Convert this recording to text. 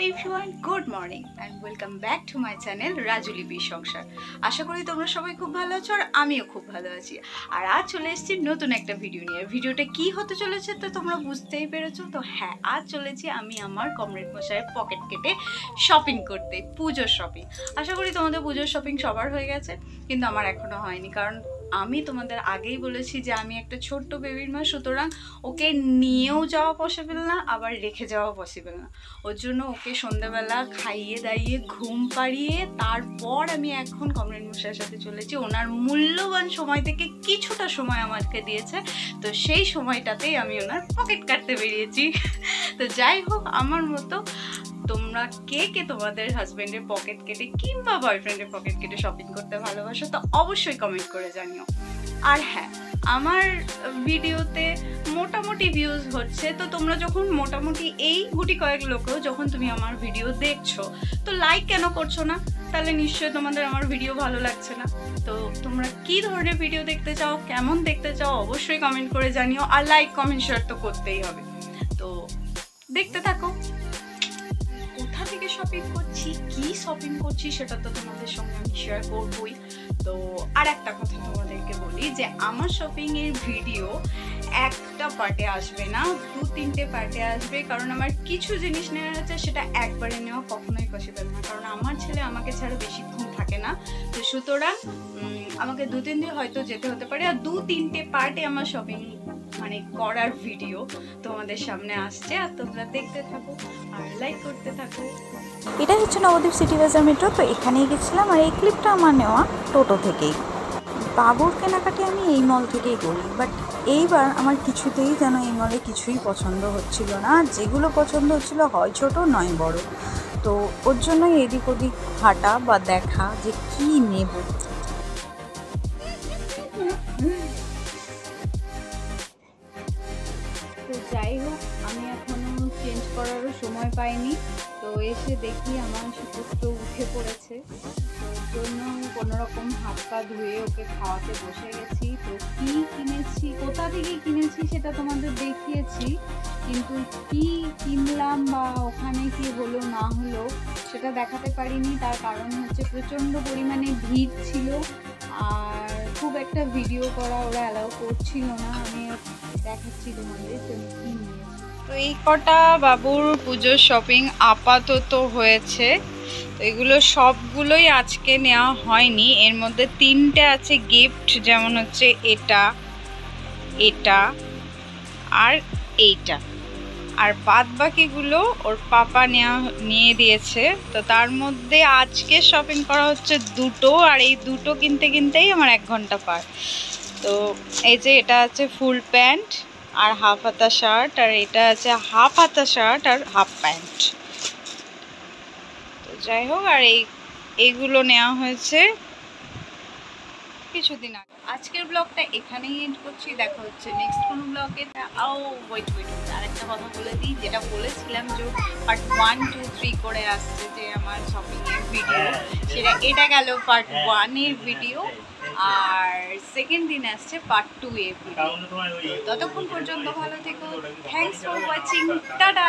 Everyone, good morning and welcome back to my channel Rajulipi Sansar. আশা করি তোমরা সবাই খুব ভালো আছো আর আমিও খুব ভালো আছি। আর আজ চলে এসেছি নতুন একটা ভিডিও নিয়ে। ভিডিওটা কি হতে চলেছে তো তোমরা বুঝতেই পেরেছো। তো হ্যাঁ, আজ চলেছি আমি আমার কমরেড মশাইয়ের পকেট কেটে শপিং করতে, পুজোর শপিং। আশা করি তোমাদের পুজোর শপিং সবার হয়ে গেছে, কিন্তু আমার এখনো হয়নি। কারণ আমি তোমাদের আগেই বলেছি যে আমি একটা ছোট্ট বেবির মা, সুতরাং ওকে নিয়েও যাওয়া পসিবল না, আবার রেখে যাওয়া পসিবল না। ওর জন্য ওকে সন্ধ্যাবেলা খাইয়ে দাইয়ে ঘুম পাড়িয়ে তারপর আমি এখন কমরেড মশাইয়ের সাথে চলেছি। ওনার মূল্যবান সময় থেকে কিছুটা সময় আমাকে দিয়েছে, তো সেই সময়টাতেই আমি ওনার পকেট কাটতে বেরিয়েছি। তো যাই হোক, আমার মতো তোমরা কে কে তোমাদের হাজবেন্ডের পকেট কেটে কিংবা বয়ফ্রেন্ডের পকেট কেটে শপিং করতে ভালোবাসো তো অবশ্যই কমেন্ট করে জানিও। আর হ্যাঁ, আমার ভিডিওতে মোটামুটি ভিউজ হচ্ছে, তো তোমরা যখন মোটামুটি এই গুটি কয়েক লোকও যখন তুমি আমার ভিডিও দেখছো তো লাইক কেন করছো না? তাহলে নিশ্চয়ই তোমাদের আমার ভিডিও ভালো লাগছে না। তো তোমরা কি ধরনের ভিডিও দেখতে চাও, কেমন দেখতে চাও অবশ্যই কমেন্ট করে জানিও। আর লাইক কমেন্ট শেয়ার তো করতেই হবে। তো দেখতে থাকো। কোথা থেকে শপিং করছি, কি শপিং করছি সেটা তো তোমাদের সঙ্গে আমি শেয়ার করবই। তো আর একটা কথা তোমাদেরকে বলি যে আমার শপিং এর ভিডিও একটা পার্টে আসবে না, 2-3টে পার্টে আসবে। কারণ আমার কিছু জিনিস নেওয়া আছে, সেটা একবারে নেওয়া কখনোই পসিবল না। কারণ আমার ছেলে আমাকে ছাড়া বেশিক্ষণ থাকে না, তো সুতরাং আমাকে 2-3 দিন হয়তো যেতে হতে পারে। আর 2-3টে পার্টে আমার শপিং মানে করার ভিডিও তোমাদের সামনে আসছে, আর তোমরা দেখতে থাকো আর লাইক করতে থাকো। এটা হচ্ছে নবদ্বীপ সিটি বাজার মেট্রো। তো এখানেই গেছিলাম, আর এই ক্লিপটা আমার নেওয়া টোটো থেকেই। বাবুর কেনাকাটি আমি এই মল থেকেই করি, বাট এইবার আমার কিছুতেই যেন এই মলে কিছুই পছন্দ হচ্ছিল না। যেগুলো পছন্দ হচ্ছিল হয় ছোট নয় বড়। তো ওর জন্যই এদিক ওদিক হাঁটা বা দেখা যে কি নেব। তো যাই হোক, আমি এখনো চেঞ্জ করারও সময় পাইনি। তো এসে দেখি আমার সুপুত্র উঠে পড়েছে, তো ওর জন্য কোনোরকম হাত পা ধুয়ে ওকে খাওয়াতে বসে গেছি। তো কি কিনেছি, কোথা থেকে কিনেছি সেটা তোমাদের দেখিয়েছি, কিন্তু কি কিনলাম বা ওখানে কি হলো না হলো সেটা দেখাতে পারিনি। তার কারণ হচ্ছে প্রচণ্ড পরিমাণে ভিড় ছিল, আর খুব একটা ভিডিও করা ওরা অ্যালাউ করছিল না। আমি দেখাচ্ছি তোমাদের কি নিয়েছি। তো এই কটা বাবুর পুজোর শপিং আপাতত হয়েছে। তো এগুলো সবগুলোই আজকে নেওয়া হয়নি। এর মধ্যে 3টে আছে গিফট, যেমন হচ্ছে এটা, এটা আর এইটা। আর বাদ বাকিগুলো ওর পাপা নিয়ে দিয়েছে। তো তার মধ্যে আজকে শপিং করা হচ্ছে 2টো, আর এই 2টো কিনতে কিনতেই আমার 1 ঘন্টা পার। তো এই যে এটা আছে ফুল প্যান্ট আর হাফ হাতা শার্ট, আর এটা আছে হাফ হাতা শার্ট আর হাফ প্যান্ট। তো যাই হোক, আর এইগুলো নেওয়া হয়েছে কিছুদিন আগে। আজকের ব্লগটা এখানেই এন্ড করছি। দেখা হচ্ছে নেক্সট কোনো ব্লগে। ওয়েট আরেকটা কথা বলে দিই, যেটা বলেছিলাম যে পার্ট 1, 2, 3 করে আসছে যে আমার শপিংয়ের ভিডিও, সেটা এটা গেল পার্ট 1 এর ভিডিও, আর সেকেন্ড দিন আসছে পার্ট 2 এর ভিডিও। ততক্ষণ পর্যন্ত ভালো থেকো। Thanks for watching, tata.